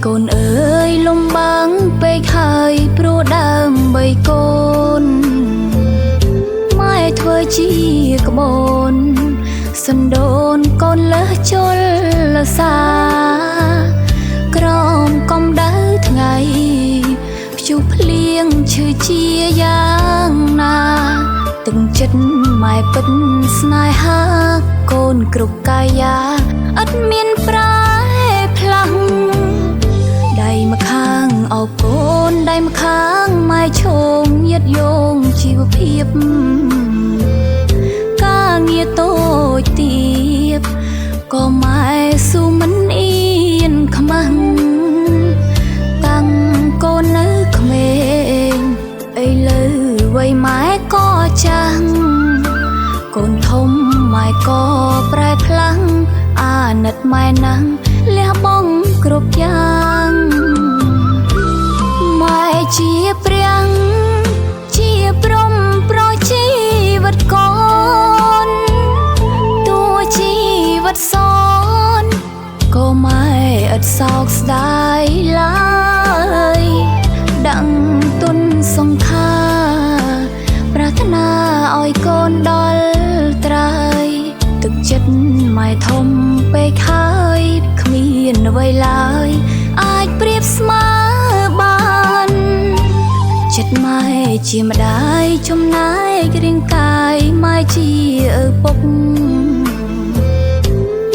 កូនអើយលំបាំងពេកហើយព្រោះដើមបីកូនម៉ែធ្វើជាក្បូនសណ្ដូនកូនលើសជលសាក្រមកំដៅថ្ងៃព្យុះភ្លៀងឈឺជាយ៉ាងណាទឹកចិត្តម៉ែពិតស្នេហាកូនគ្រប់កាយាឥតមានប្រែផ្លាំងដៃម្ខាងអោបកូនដៃម្ខាងម៉ែឈោងញាតយងជីវភាពការងារតូចទៀបក៏ម៉ែស៊ូមិនអៀនខ្មាំងតាំងកូននៅក្មេងឥឡូវវ័យម៉ែក៏ចាស់កូនធំម៉ែក៏ប្រែផ្លាំងអាណិតម៉ែណាំងលះបង់គ្រប់យ៉ាងម៉ែជាព្រះជាព្រំប្រជីវិតកូនតួជីវិតសនក៏ម៉ែឥតសោកស្ដាយឡើយដឹងទុនសង្ខាប្រាថ្នាឲ្យកូនដល់ត្រើយទឹកចិត្តម៉ែធំពេកហើយគ្មានអ្វីឡើយអាចប្រៀបស្មើបានចិត្តម៉ែជាម្ដាយចំណាយរាងកាយម៉ែជាឪពុក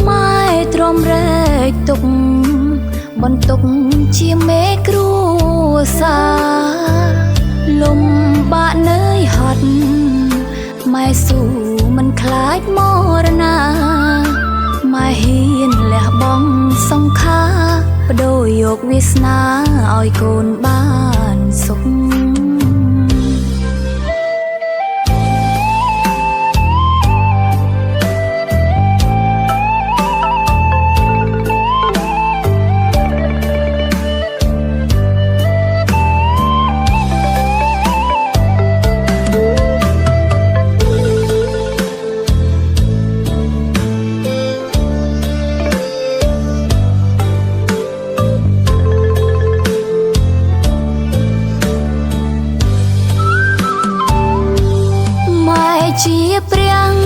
ម៉ែទ្រាំរែកទុកបន្ទុកជាមេគ្រួសារលំបាកនឿយហត់ម៉ែស៊ូមិនខ្លាចមរណាម៉ែហ៊ានលះបង់សង្ខារបដូរយកវាសនាឲ្យកូនបានសុខជាព្រះ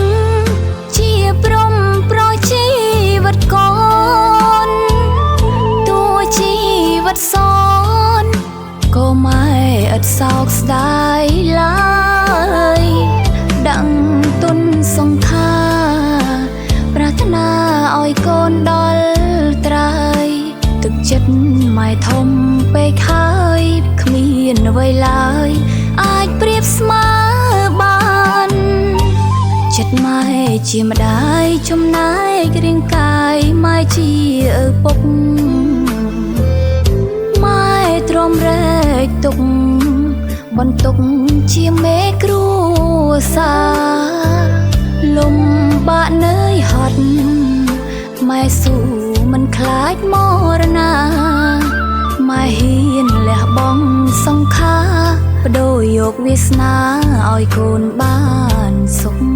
ជាព្រំប្រជីវិតកូនតួជីវិតសនក៏ម៉ែឥតសោកស្ដាយឡើយដឹងទុនសង្ខាប្រាថ្នាឲ្យកូនដល់ត្រើយទឹកចិត្តម៉ែធំពេកហើយគ្មានអ្វីឡើយអាចប្រៀបស្មើបានចិត្តម៉ែជាម្ដាយចំណាយរាងកាយម៉ែជាឪពុកម៉ែទ្រាំរែកទុកបន្ទុកជាមេគ្រួសារលំបាកនឿយហត់ម៉ែស៊ូមិនខ្លាចមរណាម៉ែហ៊ានលះបង់សង្ខារបដូរយកវាសនាឲ្យកូនបានសុខ